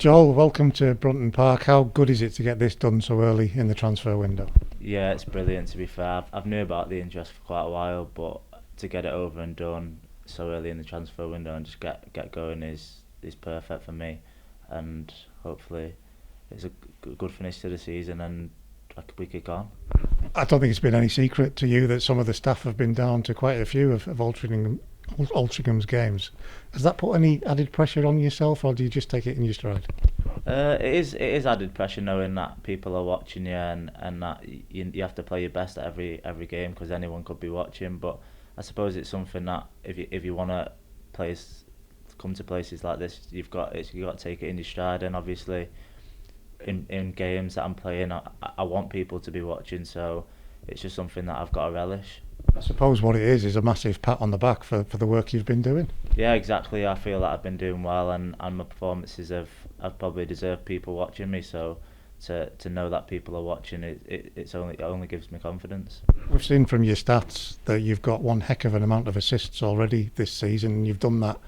Joel, welcome to Brunton Park. How good is it to get this done so early in the transfer window? Yeah, it's brilliant to be fair. I've knew about the interest for quite a while, but to get it over and done so early in the transfer window and just get going is perfect for me, and hopefully it's a good finish to the season and we kick on. I don't think it's been any secret to you that some of the staff have been down to quite a few of Altringham's games. Has that put any added pressure on yourself, or do you just take it in your stride? It is added pressure knowing that people are watching you and that you have to play your best at every game because anyone could be watching. But I suppose it's something that if you want to place come to places like this, you've got to take it in your stride. And obviously, in games that I'm playing, I want people to be watching. So it's just something that I've got to relish. I suppose what it is a massive pat on the back for the work you've been doing. Yeah, exactly. I feel that I've been doing well, and my performances have probably deserved people watching me. So to know that people are watching it only gives me confidence. We've seen from your stats that you've got one heck of an amount of assists already this season, and you've done that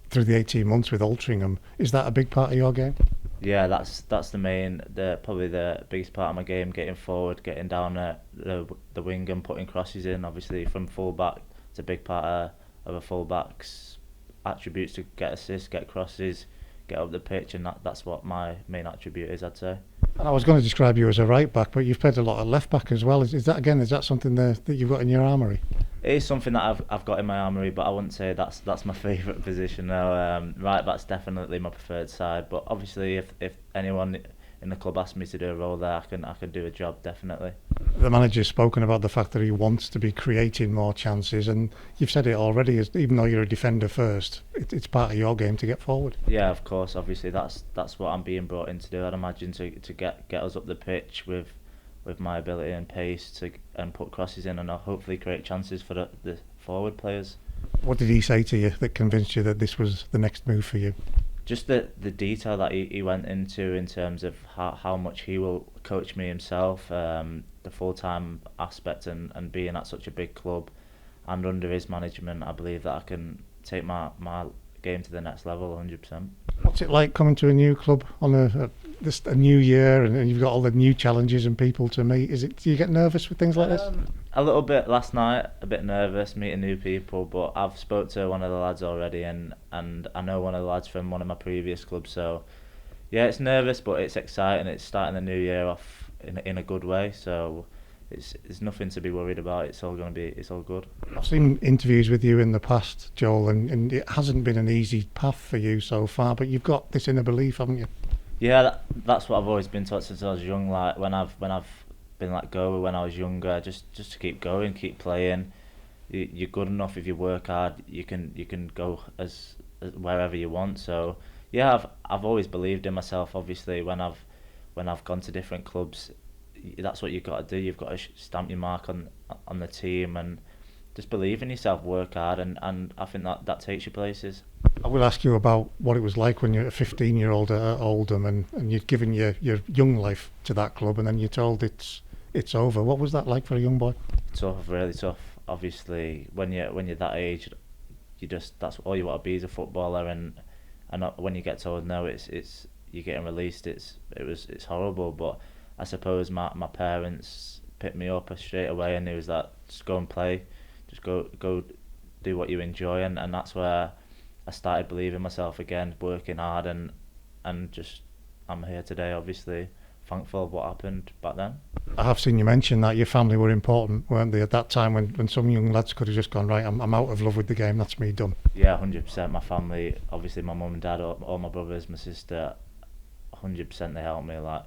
through the 18 months with Altrincham. Is that a big part of your game? Yeah, that's the probably the biggest part of my game. Getting forward, getting down the wing and putting crosses in. Obviously, from full back, it's a big part of a full back's attributes to get assists, get crosses, get up the pitch, and that's what my main attribute is, I'd say. And I was going to describe you as a right back, but you've played a lot of left back as well. Is that something that you've got in your armoury? It is something that I've got in my armoury, but I wouldn't say that's my favourite position now. Right back's definitely my preferred side, but obviously if anyone in the club asks me to do a role there, I can do a job definitely. The manager's spoken about the fact that he wants to be creating more chances, and you've said it already. Even though you're a defender first, it's part of your game to get forward. Yeah, of course. Obviously, that's what I'm being brought in to do. I'd imagine to get us up the pitch with my ability and pace and put crosses in and hopefully create chances for the forward players. What did he say to you that convinced you that this was the next move for you? Just the detail that he went into in terms of how much he will coach me himself, the full-time aspect and being at such a big club and under his management, I believe that I can take my game to the next level 100%. What's it like coming to a new club on a new year, and you've got all the new challenges and people to meet? Do you get nervous with things like this? A little bit last night, a bit nervous meeting new people, but I've spoke to one of the lads already, and I know one of the lads from one of my previous clubs. So yeah, it's nervous, but it's exciting. It's starting the new year off in a good way. So it's nothing to be worried about. It's all good. I've seen interviews with you in the past, Joel, and it hasn't been an easy path for you so far, but you've got this inner belief, haven't you? Yeah, that's what I've always been taught since I was young. Like when I've been let go when I was younger, just to keep going, keep playing. You're good enough if you work hard. You can go as wherever you want. So yeah, I've always believed in myself. Obviously, when I've gone to different clubs, that's what you've got to do. You've got to stamp your mark on the team and just believe in yourself, work hard, and I think that takes you places. I will ask you about what it was like when you're a 15-year-old at Oldham and you'd given your young life to that club, and then you're told it's over. What was that like for a young boy? Tough, really tough. Obviously, when you're that age, that's all you want to be is a footballer, and when you get told no, it's you're getting released. It's horrible, but I suppose my parents picked me up straight away, and it was that just go and play, just go do what you enjoy, and that's where I started believing myself again, working hard, and just I'm here today. Obviously, thankful of what happened back then. I have seen you mention that your family were important, weren't they, at that time when some young lads could have just gone, right, I'm out of love with the game, that's me done. Yeah, 100%. My family, obviously my mum and dad, all my brothers, my sister, 100% they helped me. Like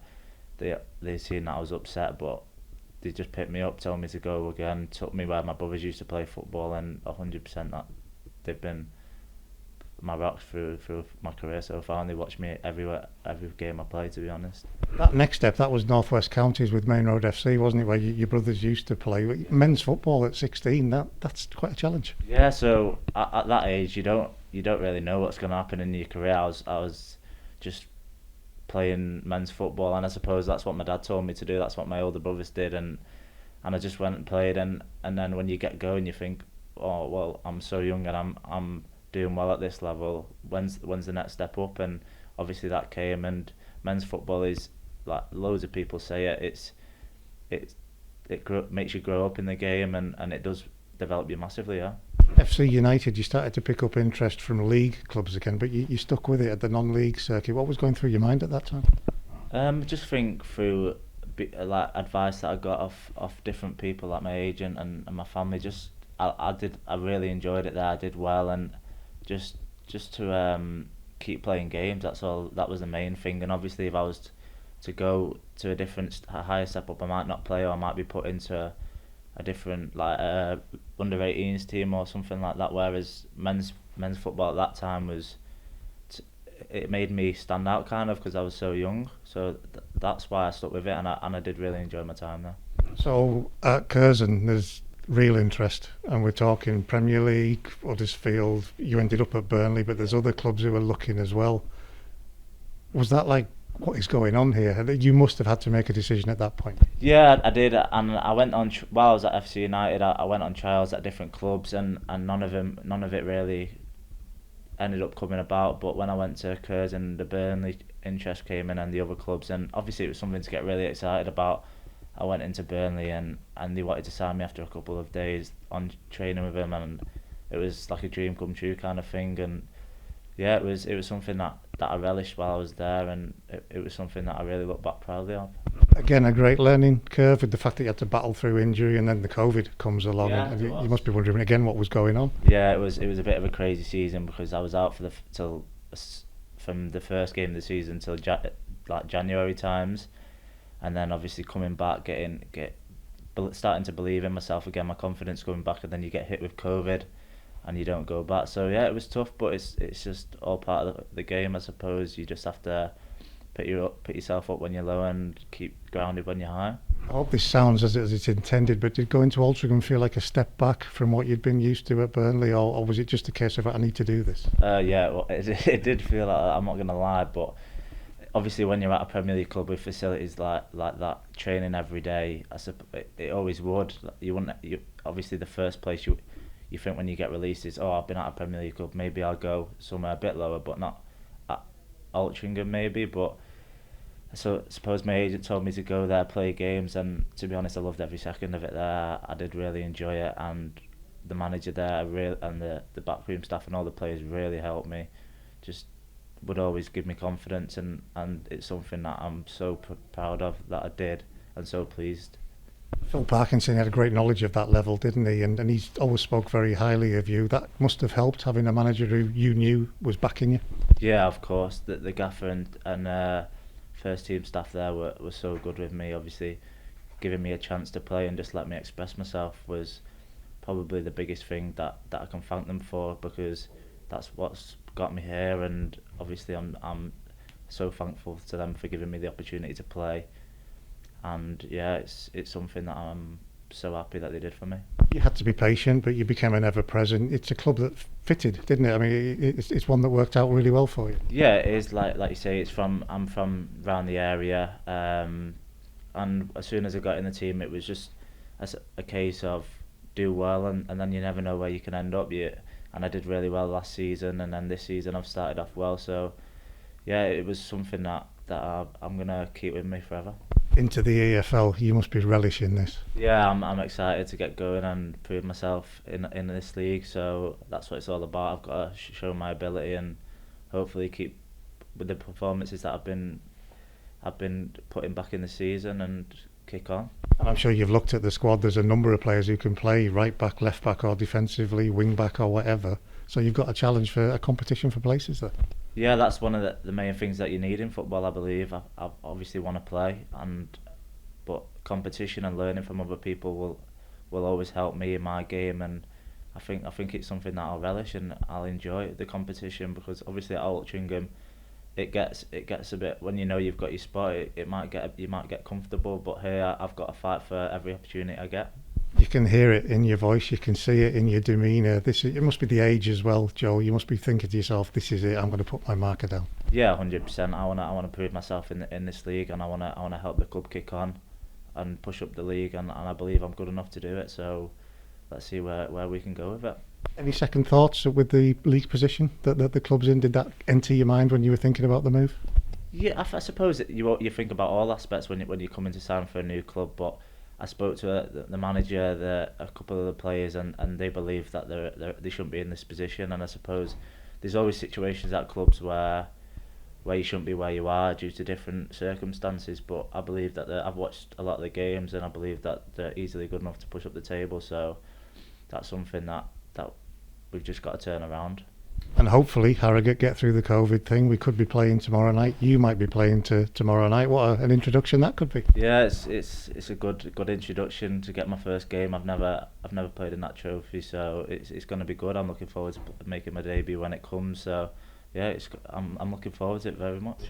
they seen that I was upset, but they just picked me up, told me to go again, took me where my brothers used to play football, and 100% that they've been my rocks through my career so far, and they watch me every game I play, to be honest. That next step, that was Northwest Counties with Main Road FC, wasn't it, where your brothers used to play? Men's football at 16, that's quite a challenge. Yeah, so at that age, you don't really know what's going to happen in your career. I was just playing men's football, and I suppose that's what my dad told me to do. That's what my older brothers did, and I just went and played. And then when you get going, you think, oh well, I'm so young and I'm doing well at this level. When's the next step up? And obviously that came, and men's football is, like loads of people say it makes you grow up in the game, and it does develop you massively. Yeah. FC United, you started to pick up interest from league clubs again, but you stuck with it at the non-league circuit. What was going through your mind at that time? Just think through like advice that I got off different people, like my agent and my family. Just I really enjoyed it there. I did well, and just to keep playing games. That's all. That was the main thing. And obviously, if I was to go to a higher step up, I might not play, or I might be put into a different like under 18s team or something like that. Whereas men's football at that time was, it made me stand out kind of because I was so young. So that's why I stuck with it, and I did really enjoy my time there. So at Curzon, there's real interest, and we're talking Premier League, Huddersfield. You ended up at Burnley, but there's other clubs who are looking as well. Was that like, what is going on here? You must have had to make a decision at that point. Yeah, I did, and I went on while I was at FC United. I went on trials at different clubs, and none of it really ended up coming about. But when I went to Curzon, the Burnley interest came in, and the other clubs, and obviously it was something to get really excited about. I went into Burnley, and they wanted to sign me after a couple of days on training with them, and it was like a dream come true kind of thing. And yeah, it was something that I relished while I was there, and it was something that I really look back proudly on. Again, a great learning curve with the fact that you had to battle through injury, and then the COVID comes along, Yeah, and you must be wondering again what was going on. Yeah, it was a bit of a crazy season because I was out for from the first game of the season till like January times, and then obviously coming back, starting to believe in myself again, my confidence coming back, and then you get hit with COVID, and you don't go back. So yeah, it was tough, but it's just all part of the game, I suppose. You just have to pick yourself up when you're low and keep grounded when you're high. I hope this sounds as it's intended, but did going to Altrincham feel like a step back from what you'd been used to at Burnley, or was it just a case of I need to do this? Yeah, well, it did feel like that, I'm not going to lie, but obviously when you're at a Premier League club with facilities like that, training every day, it always would. Obviously the first place you think when you get released is, oh, I've been at a Premier League club, maybe I'll go somewhere a bit lower, but not at Altrincham maybe. But so I suppose my agent told me to go there, play games, and to be honest, I loved every second of it there. I did really enjoy it, and the manager there and the backroom staff and all the players really helped me. Just would always give me confidence, and it's something that I'm so proud of that I did, and so pleased. Phil Parkinson had a great knowledge of that level, didn't he? And he's always spoke very highly of you. That must have helped, having a manager who you knew was backing you. Yeah, of course. The gaffer and first team staff there were so good with me. Obviously, giving me a chance to play and just let me express myself was probably the biggest thing that I can thank them for, because that's what's got me here. And obviously, I'm so thankful to them for giving me the opportunity to play. And yeah, it's something that I'm so happy that they did for me. You had to be patient, but you became an ever-present. It's a club that fitted, didn't it? I mean, it's one that worked out really well for you. Yeah, it is. Like you say, I'm from around the area, and as soon as I got in the team, it was just a case of do well, and then you never know where you can end up. And I did really well last season, and then this season I've started off well. So yeah, it was something that I'm gonna keep with me forever. Into the EFL, you must be relishing this. Yeah, I'm excited to get going and prove myself in this league. So that's what it's all about. I've got to show my ability and hopefully keep with the performances that I've been putting back in the season and kick on. And I'm sure you've looked at the squad. There's a number of players who can play right back, left back, or defensively, wing back, or whatever. So you've got a challenge for a competition for places there. Yeah, that's one of the main things that you need in football, I believe. I obviously want to play, but competition and learning from other people will always help me in my game, and I think it's something that I'll relish and I'll enjoy the competition, because obviously at Altrincham it gets a bit, when you know you've got your spot, you might get comfortable, but here I've got to fight for every opportunity I get. You can hear it in your voice, you can see it in your demeanour. It must be the age as well, Joe. You must be thinking to yourself, this is it, I'm going to put my marker down. Yeah, 100%. I want to prove myself in this league, and I want to help the club kick on and push up the league, and I believe I'm good enough to do it. So let's see where we can go with it. Any second thoughts with the league position that the club's in? Did that enter your mind when you were thinking about the move? Yeah, I suppose you think about all aspects when you come into sign for a new club, but I spoke to the manager, a couple of the players, and they believe that they shouldn't be in this position. And I suppose there's always situations at clubs where you shouldn't be where you are due to different circumstances. But I believe that I've watched a lot of the games, and I believe that they're easily good enough to push up the table. So that's something that we've just got to turn around. And hopefully Harrogate get through the COVID thing. We could be playing tomorrow night. You might be playing tomorrow night. What an introduction that could be. Yeah, it's a good introduction to get my first game. I've never played in that trophy, so it's going to be good. I'm looking forward to making my debut when it comes. So yeah, I'm looking forward to it very much.